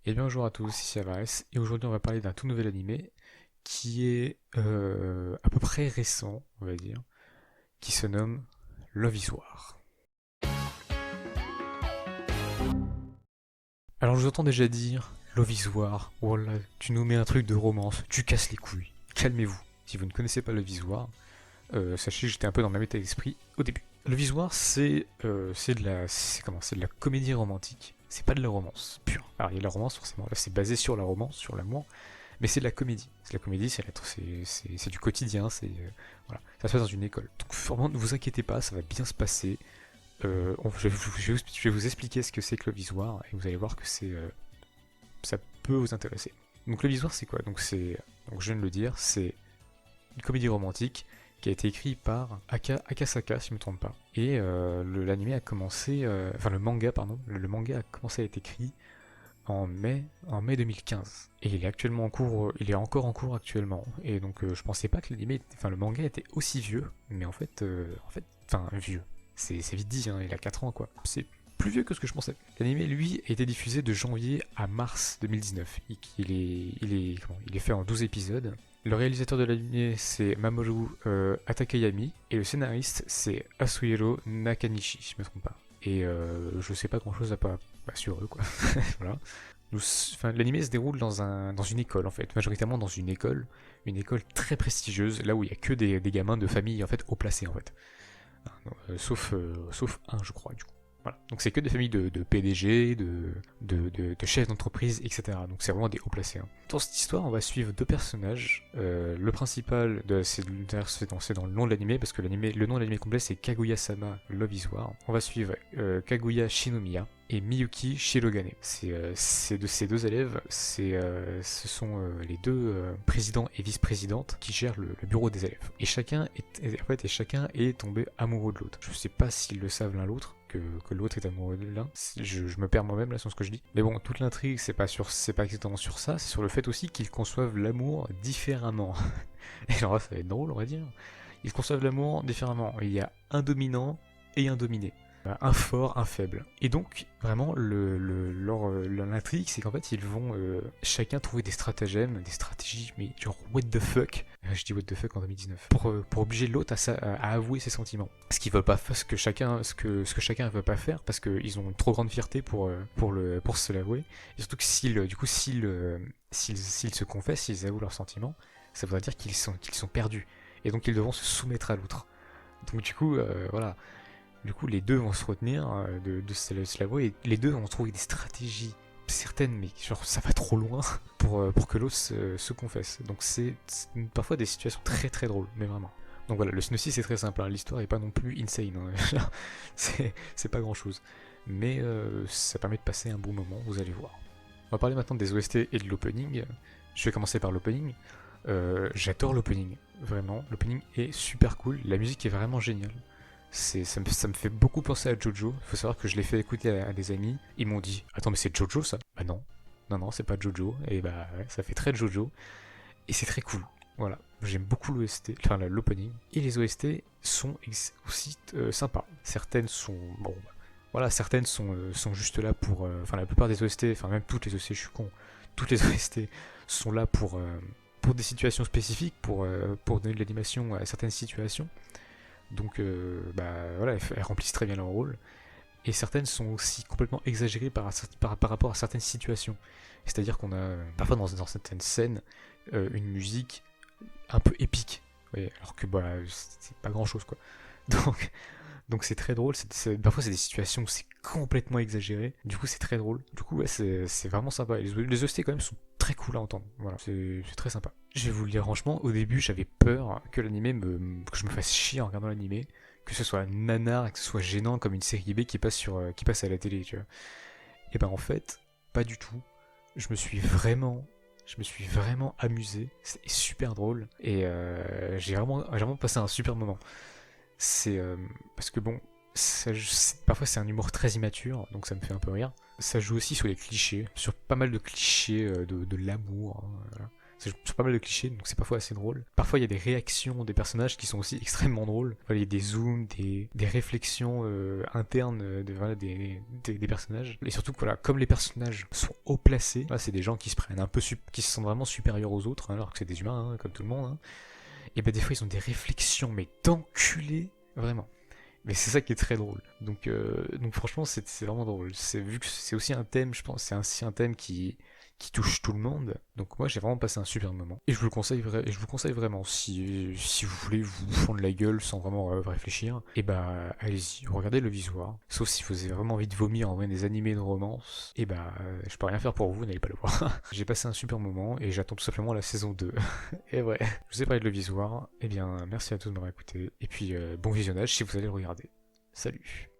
Et bien bonjour à tous, ici Avares, et aujourd'hui on va parler d'un tout nouvel animé qui est à peu près récent, on va dire, qui se nomme Love is War. Alors je vous entends déjà dire Love is War, oh là, tu nous mets un truc de romance, tu casses les couilles, calmez-vous. Si vous ne connaissez pas Love is War, sachez que j'étais un peu dans ma méta d'esprit au début. Love is War, c'est de la comédie romantique. C'est pas de la romance pure. Alors il y a de la romance forcément, là c'est basé sur la romance, sur l'amour, mais c'est de la comédie. C'est de la comédie, c'est du quotidien, voilà. Ça se passe dans une école. Donc vraiment, ne vous inquiétez pas, ça va bien se passer. Je vais vous expliquer ce que c'est que le visoire et vous allez voir que ça peut vous intéresser. Donc le visoire, c'est quoi? Donc je viens de le dire, c'est une comédie romantique qui a été écrite par Akasaka, si je ne me trompe pas. Et l'anime a commencé, enfin le manga, pardon, le manga a commencé à être écrit en mai 2015. Et il est actuellement en cours, il est encore en cours actuellement. Et donc je pensais pas que le manga était aussi vieux, mais enfin vieux. C'est vite dit, hein, il a 4 ans quoi. C'est plus vieux que ce que je pensais. L'anime, lui, a été diffusé de janvier à mars 2019. Il est fait en 12 épisodes. Le réalisateur de l'anime, c'est Mamoru Atakayami, et le scénariste, c'est Asuhiro Nakanishi, si je me trompe pas. Et je sais pas grand chose à pas sur eux, quoi. Voilà. L'anime se déroule dans une école, en fait, majoritairement dans une école très prestigieuse, là où il y a que des gamins de famille, en fait, haut placés, en fait. Sauf un, je crois, du coup. Voilà. Donc c'est que des familles de PDG, de chefs d'entreprise, etc. Donc c'est vraiment des hauts placés. Hein. Dans cette histoire, on va suivre deux personnages. Le principal, c'est dans le nom de l'anime, parce que le nom de l'anime complet c'est Kaguya-sama Love is War. On va suivre Kaguya Shinomiya et Miyuki Shirogane. Ces deux élèves, ce sont les deux présidents et vice-présidentes qui gèrent le bureau des élèves. Et chacun est tombé amoureux de l'autre. Je sais pas s'ils le savent l'un l'autre, que l'autre est amoureux de l'un. Je me perds moi-même là sur ce que je dis. Mais bon, toute l'intrigue, c'est pas exactement sur ça, c'est sur le fait aussi qu'ils conçoivent l'amour différemment. Et genre là, ça va être drôle, on va dire. Ils conçoivent l'amour différemment. Il y a un dominant et un dominé. Un fort, un faible. Et donc, vraiment, l'intrigue, c'est qu'en fait, ils vont chacun trouver des stratagèmes, des stratégies, mais genre, what the fuck? Je dis what the fuck en 2019. Pour obliger l'autre à avouer ses sentiments. Ce qu'ils veulent pas faire, ce que chacun veut pas faire, parce qu'ils ont une trop grande fierté pour se l'avouer. Et surtout que s'ils se confessent, s'ils avouent leurs sentiments, ça voudrait dire qu'ils sont perdus. Et donc, ils devront se soumettre à l'autre. Donc, du coup, voilà. Du coup, les deux vont se retenir de se l'avouer et les deux vont trouver des stratégies certaines, mais genre ça va trop loin pour que l'autre se confesse. Donc c'est parfois des situations très très drôles, mais vraiment. Donc voilà, le synopsis c'est très simple, hein. L'histoire est pas non plus insane, hein. C'est pas grand chose. Mais ça permet de passer un bon moment, vous allez voir. On va parler maintenant des OST et de l'opening. Je vais commencer par l'opening. J'adore l'opening, vraiment. L'opening est super cool, la musique est vraiment géniale. Ça me fait beaucoup penser à Jojo. Il faut savoir que je l'ai fait écouter à des amis. Ils m'ont dit attends, mais c'est Jojo ça? Bah non. Non, c'est pas Jojo. Et bah ouais, ça fait très Jojo. Et c'est très cool. Voilà. J'aime beaucoup l'OST, enfin l'opening. Et les OST sont aussi sympas. Certaines sont. Bon, bah, voilà, certaines sont juste là pour. Enfin, la plupart des OST, enfin, même toutes les OST, je suis con. Toutes les OST sont là pour des situations spécifiques, pour donner de l'animation à certaines situations. Donc bah, voilà, elles remplissent très bien leur rôle. Et certaines sont aussi complètement exagérées par rapport à certaines situations. C'est-à-dire qu'on a parfois dans certaines scènes une musique un peu épique. Ouais, alors que bah, c'est pas grand-chose quoi. Donc donc c'est très drôle. Parfois c'est des situations où c'est complètement exagéré. Du coup c'est très drôle. Du coup ouais, c'est vraiment sympa. Et les OST quand même sont très cool à entendre. Voilà, c'est très sympa. Je vais vous le dire franchement, au début j'avais peur que que je me fasse chier en regardant l'animé, que ce soit nanar, que ce soit gênant comme une série B qui passe à la télé, tu vois. Et ben en fait, pas du tout. Je me suis vraiment amusé. C'est super drôle et j'ai vraiment passé un super moment. C'est parce que bon, parfois c'est un humour très immature, donc ça me fait un peu rire. Ça joue aussi sur les clichés, sur pas mal de clichés de l'amour, hein, voilà. c'est pas mal de clichés, donc c'est parfois assez drôle. Parfois il y a des réactions des personnages qui sont aussi extrêmement drôles. Voilà, il y a des zooms, des réflexions internes voilà, des personnages. Et surtout, voilà, comme les personnages sont haut placés, là, c'est des gens qui se prennent un peu, qui se sentent vraiment supérieurs aux autres, hein, alors que c'est des humains, hein, comme tout le monde. Hein. Et ben des fois ils ont des réflexions, mais d'enculés, vraiment. Mais c'est ça qui est très drôle. Donc franchement, c'est vraiment drôle. Vu que c'est aussi un thème, je pense, c'est aussi un thème qui touche tout le monde. Donc moi, j'ai vraiment passé un super moment. Et je vous le conseille, je vous conseille vraiment, si vous voulez vous fondre la gueule sans vraiment réfléchir, et bah allez-y, regardez le visuel. Sauf si vous avez vraiment envie de vomir en voyant des animés de romance, et bah je peux rien faire pour vous, n'allez pas le voir. J'ai passé un super moment et j'attends tout simplement la saison 2. Et ouais, je vous ai parlé de le visuel. Eh bien, merci à tous de m'avoir écouté. Et puis bon visionnage si vous allez le regarder. Salut.